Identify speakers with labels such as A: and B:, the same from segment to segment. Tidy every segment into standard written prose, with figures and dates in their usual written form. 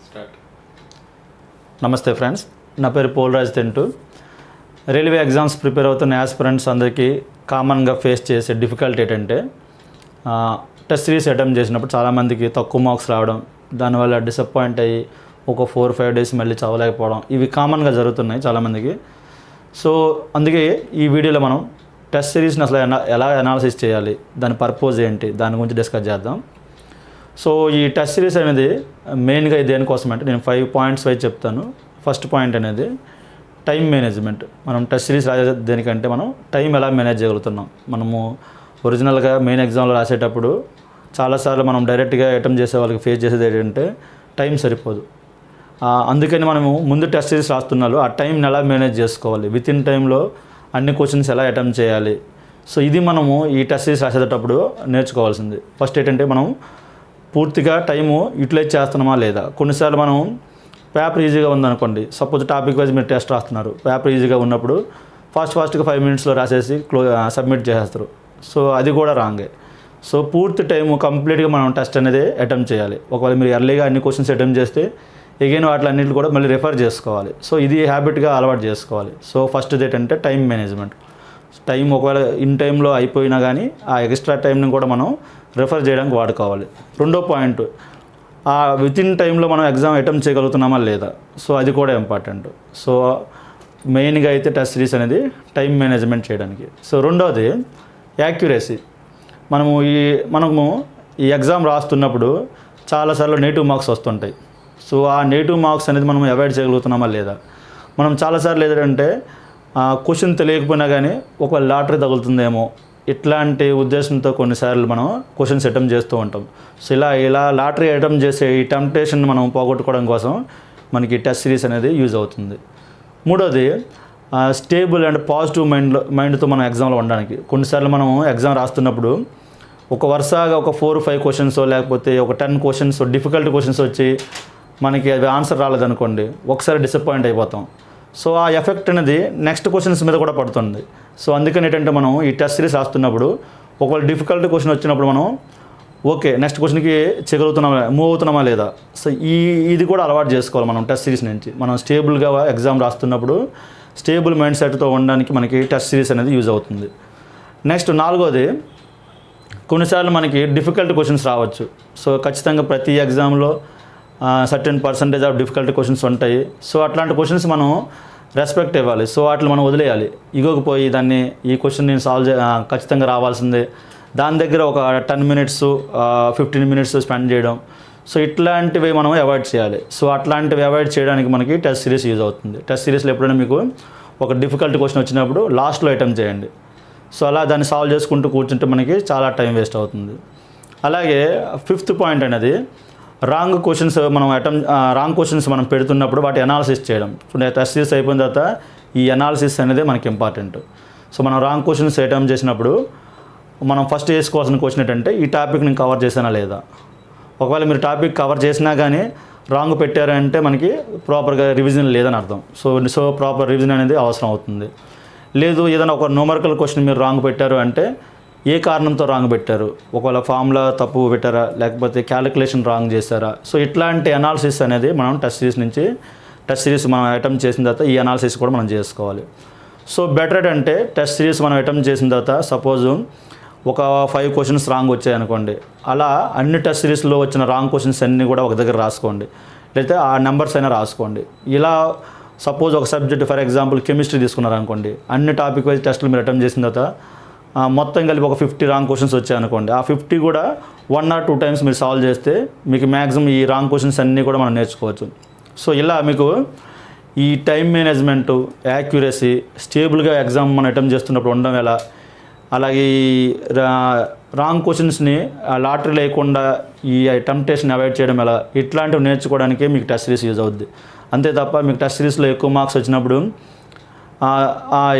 A: Start.
B: నమస్తే friends, నా పేరు Polaraj Tentu. Railway exams prepare అవుతున్న యాస్పిరెంట్స్ అందరికీ కామన్గా ఫేస్ చేసే డిఫికల్టీ ఏంటంటే టెస్ట్ సిరీస్ అటెంప్ట్ చేసినప్పుడు చాలామందికి తక్కువ మార్క్స్ రావడం, దానివల్ల డిసప్పాయింట్ అయ్యి ఒక 4-5 డేస్ మళ్ళీ చదవలేకపోవడం, ఇవి కామన్గా జరుగుతున్నాయి చాలామందికి. సో అందుకే ఈ వీడియోలో మనం టెస్ట్ సిరీస్ని అసలు ఎలా అనాలిసిస్ చేయాలి, దాని పర్పస్ ఏంటి, దాని గురించి డిస్కస్ చేద్దాం. సో ఈ టెస్ట్ సిరీస్ అనేది మెయిన్గా దేనికోసం అంటే నేను 5 పాయింట్స్ వైజ్ చెప్తాను. ఫస్ట్ పాయింట్ అనేది టైం మేనేజ్మెంట్. మనం టెస్ట్ సిరీస్ రాసే దేనికంటే మనం టైం ఎలా మేనేజ్ చేయగలుగుతున్నాం. మనము ఒరిజినల్గా మెయిన్ ఎగ్జామ్లో రాసేటప్పుడు చాలాసార్లు మనం డైరెక్ట్గా అటెంప్ట్ చేసే వాళ్ళకి ఫేస్ చేసేది ఏంటంటే టైం సరిపోదు. అందుకని మనము ముందు టెస్ట్ సిరీస్ రాస్తున్నాడు ఆ టైంని ఎలా మేనేజ్ చేసుకోవాలి, విత్ ఇన్ టైంలో అన్ని క్వశ్చన్స్ ఎలా అటెంప్ట్ చేయాలి. సో ఇది మనము ఈ టెస్ట్ సిరీస్ రాసేటప్పుడు నేర్చుకోవాల్సింది. ఫస్ట్ ఏంటంటే మనం పూర్తిగా టైము యూటిలైజ్ చేస్తున్నామా లేదా. కొన్నిసార్లు మనం పేపర్ ఈజీగా ఉందనుకోండి, సపోజ్ టాపిక్ వైజ్ మీరు టెస్ట్ రాస్తున్నారు, పేపర్ ఈజీగా ఉన్నప్పుడు ఫాస్ట్గా 5 మినిట్స్లో రాసేసి సబ్మిట్ చేసేస్తారు. సో అది కూడా రాంగే. సో పూర్తి టైము కంప్లీట్గా మనం టెస్ట్ అనేది అటెంప్ట్ చేయాలి. ఒకవేళ మీరు ఎర్లీగా అన్ని క్వశ్చన్స్ అటెంప్ట్ చేస్తే ఎగైన్ వాటిలన్నింటిని కూడా మళ్ళీ రిఫర్ చేసుకోవాలి. సో ఇది హ్యాబిట్గా అలవాటు చేసుకోవాలి. సో ఫస్ట్ ఏంటంటే టైం మేనేజ్మెంట్. టైం ఒకవేళ ఇన్ టైంలో అయిపోయినా కానీ ఆ ఎక్స్ట్రా టైంని కూడా మనం రిఫర్ చేయడానికి వాడుకోవాలి. రెండో పాయింట్, విత్ ఇన్ టైంలో మనం ఎగ్జామ్ అటెంప్ట్ చేయగలుగుతున్నామా లేదా. సో అది కూడా ఇంపార్టెంట్. సో మెయిన్గా అయితే టెస్ట్ సిరీస్ అనేది టైం మేనేజ్మెంట్ చేయడానికి. సో రెండోది యాక్యురసీ. మనము ఈ ఎగ్జామ్ రాస్తున్నప్పుడు చాలాసార్లు నెగిటివ్ మార్క్స్ వస్తుంటాయి. సో ఆ నెగిటివ్ మార్క్స్ అనేది మనం అవాయిడ్ చేయగలుగుతున్నామా లేదా. మనం చాలాసార్లు ఏంటంటే క్వశ్చన్ తెలియకపోయినా కానీ ఒక లాటరీ తగులుతుందేమో ఇట్లాంటి ఉద్దేశంతో కొన్నిసార్లు మనం క్వశ్చన్స్ అటెంప్ట్ చేస్తూ ఉంటాం. సో ఇలా లాటరీ అటెంప్ట్ చేసే ఈ టెంప్టేషన్ మనం పోగొట్టుకోవడం కోసం మనకి టెస్ట్ సిరీస్ అనేది యూజ్ అవుతుంది. మూడోది స్టేబుల్ అండ్ పాజిటివ్ మైండ్తో మనం ఎగ్జామ్లో ఉండడానికి. కొన్నిసార్లు మనం ఎగ్జామ్ రాస్తున్నప్పుడు ఒక వరుసగా ఒక 4-5 క్వశ్చన్స్ లేకపోతే ఒక 10 క్వశ్చన్స్ డిఫికల్ట్ క్వశ్చన్స్ వచ్చి మనకి అవి ఆన్సర్ రాలేదనుకోండి, ఒకసారి డిసప్పాయింట్ అయిపోతాం. సో ఆ ఎఫెక్ట్ అనేది నెక్స్ట్ క్వశ్చన్స్ మీద కూడా పడుతుంది. సో అందుకని ఏంటంటే మనం ఈ టెస్ట్ సిరీస్ రాస్తున్నప్పుడు ఒకవేళ డిఫికల్ట్ క్వశ్చన్ వచ్చినప్పుడు మనం ఓకే నెక్స్ట్ క్వశ్చన్కి చేయగలుగుతున్నామా, మూవ్ అవుతున్నామా లేదా. సో ఇది కూడా అలవాటు చేసుకోవాలి మనం టెస్ట్ సిరీస్ నుంచి. మనం స్టేబుల్గా ఎగ్జామ్ రాస్తున్నప్పుడు స్టేబుల్ మైండ్ సెట్తో ఉండడానికి మనకి టెస్ట్ సిరీస్ అనేది యూజ్ అవుతుంది. నెక్స్ట్ నాలుగోది, కొన్నిసార్లు మనకి డిఫికల్ట్ క్వశ్చన్స్ రావచ్చు. సో ఖచ్చితంగా ప్రతి ఎగ్జామ్లో certain percentage of difficult questions ఉంటాయి. సో అట్లాంటి క్వశ్చన్స్ మనం రెస్పెక్ట్ ఇవ్వాలి. సో వాటిని మనం వదిలేయాలి. ఇగోకపోయి ఈ క్వశ్చన్ నేను ఖచ్చితంగా రావాల్సిందే, దాని దగ్గర ఒక 10 మినిట్స్ 15 మినిట్స్ స్పెండ్ చేయడం. సో ఇట్లాంటివి మనం అవాయిడ్ చేయాలి. సో అట్లాంటివి అవాయిడ్ చేయడానికి మనకి టెస్ట్ సిరీస్ యూజ్ అవుతుంది. టెస్ట్ సిరీస్లో ఎప్పుడైనా మీకు ఒక డిఫికల్ట్ క్వశ్చన్ వచ్చినప్పుడు లాస్ట్లో అటెంప్ట్ చేయండి. సో అలా దాన్ని సాల్వ్ చేసుకుంటూ కూర్చుంటే మనకి చాలా టైం వేస్ట్ అవుతుంది. అలాగే 5th పాయింట్ అనేది రాంగ్ క్వశ్చన్స్ మనం పెడుతున్నప్పుడు వాటి అనాలిసిస్ చేయడం. టెస్ట్ సిరీస్ అయిపోయిన తర్వాత ఈ అనాలిసిస్ అనేది మనకి ఇంపార్టెంట్. సో మనం రాంగ్ క్వశ్చన్స్ అటెంప్ట్ చేసినప్పుడు మనం ఫస్ట్ వేసుకోవాల్సిన క్వశ్చన్ ఏంటంటే ఈ టాపిక్ నేను కవర్ చేశానా లేదా. ఒకవేళ మీరు టాపిక్ కవర్ చేసినా కానీ రాంగ్ పెట్టారంటే మనకి ప్రాపర్గా రివిజన్ లేదని అర్థం. సో ప్రాపర్ రివిజన్ అనేది అవసరం అవుతుంది. లేదు ఏదైనా ఒక న్యూమరికల్ క్వశ్చన్ మీరు రాంగ్ పెట్టారు అంటే ఏ కారణంతో రాంగ్ పెట్టారు, ఒకవేళ ఫార్ములా తప్పు పెట్టారా, లేకపోతే క్యాలిక్యులేషన్ రాంగ్ చేశారా. సో ఇట్లాంటి అనాలిసిస్ అనేది మనం టెస్ట్ సిరీస్ మనం అటెంప్ట్ చేసిన తర్వాత ఈ అనాలిసిస్ కూడా మనం చేసుకోవాలి. సో బెటర్ అంటే టెస్ట్ సిరీస్ మనం అటెంప్ట్ చేసిన తర్వాత సపోజ్ ఒక 5 క్వశ్చన్స్ రాంగ్ వచ్చాయనుకోండి, అలా అన్ని టెస్ట్ సిరీస్లో వచ్చిన రాంగ్ క్వశ్చన్స్ అన్నీ కూడా ఒక దగ్గర రాసుకోండి, లేకపోతే ఆ నెంబర్స్ అయినా రాసుకోండి. ఇలా సపోజ్ ఒక సబ్జెక్ట్ ఫర్ ఎగ్జాంపుల్ కెమిస్ట్రీ తీసుకున్నారనుకోండి, అన్ని టాపిక్ వైజ్ టెస్టులు మీరు అటెంప్ట్ చేసిన తర్వాత మొత్తం కలిపి ఒక 50 రాంగ్ క్వశ్చన్స్ వచ్చాయనుకోండి, ఆ 50 కూడా 1 or 2 టైమ్స్ మీరు సాల్వ్ చేస్తే మీకు మ్యాక్సిమం ఈ రాంగ్ క్వశ్చన్స్ అన్నీ కూడా మనం నేర్చుకోవచ్చు. సో ఇలా మీకు ఈ టైం మేనేజ్మెంటు, యాక్యురసీ, స్టేబుల్గా ఎగ్జామ్ మనం అటెంప్ట్ చేస్తున్నప్పుడు ఉండడం ఎలా, అలాగే రాంగ్ క్వశ్చన్స్ని లాటరీ లేకుండా ఈ టెంప్టేషన్ అవాయిడ్ చేయడం ఎలా, ఇట్లాంటివి నేర్చుకోవడానికే మీకు టెస్ట్ సిరీస్ యూజ్ అవుద్ది. అంతే తప్ప మీకు టెస్ట్ సిరీస్లో ఎక్కువ మార్క్స్ వచ్చినప్పుడు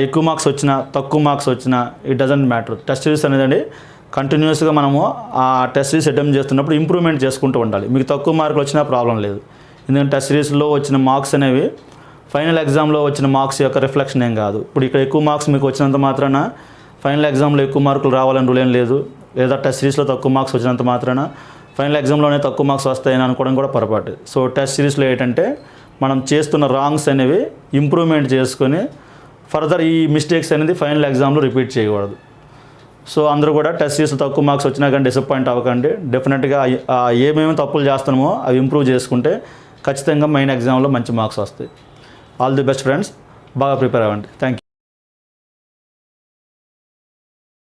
B: ఎక్కువ మార్క్స్ వచ్చినా తక్కువ మార్క్స్ వచ్చినా it doesn't matter. Test series అనేది కంటిన్యూస్గా మనము ఆ టెస్ట్ సిరీస్ అటెంప్ట్ చేస్తున్నప్పుడు ఇంప్రూవ్మెంట్ చేసుకుంటూ ఉండాలి. మీకు తక్కువ మార్కులు వచ్చినా ప్రాబ్లం లేదు, ఎందుకంటే టెస్ట్ సిరీస్లో వచ్చిన మార్క్స్ అనేవి ఫైనల్ ఎగ్జామ్లో వచ్చిన మార్క్స్ యొక్క రిఫ్లెక్షన్ ఏం కాదు. ఇప్పుడు ఇక్కడ ఎక్కువ మార్క్స్ మీకు వచ్చినంత మాత్రాన ఫైనల్ ఎగ్జామ్లో ఎక్కువ మార్కులు రావాలని రూల్ ఏం లేదు, లేదా టెస్ట్ సిరీస్లో తక్కువ మార్క్స్ వచ్చినంత మాత్రాన ఫైనల్ ఎగ్జామ్లోనే తక్కువ మార్క్స్ వస్తాయని అనుకోవడం కూడా పొరపాటు. సో టెస్ట్ సిరీస్లో ఏంటంటే మనం చేస్తున్న రాంగ్స్ అనేవి ఇంప్రూవ్మెంట్ చేసుకొని ఫర్దర్ ఈ మిస్టేక్స్ అనేది ఫైనల్ ఎగ్జామ్లో రిపీట్ చేయకూడదు. సో అందరూ కూడా టెస్ట్ సిరీస్ తక్కువ మార్క్స్ వచ్చినా కానీ డిసప్పాయింట్ అవ్వకండి. డెఫినెట్గా ఏమేమి తప్పులు చేస్తున్నామో అవి ఇంప్రూవ్ చేసుకుంటే ఖచ్చితంగా మెయిన్ ఎగ్జామ్లో మంచి మార్క్స్ వస్తాయి. ఆల్ ది బెస్ట్ ఫ్రెండ్స్, బాగా ప్రిపేర్ అవ్వండి. Thank you.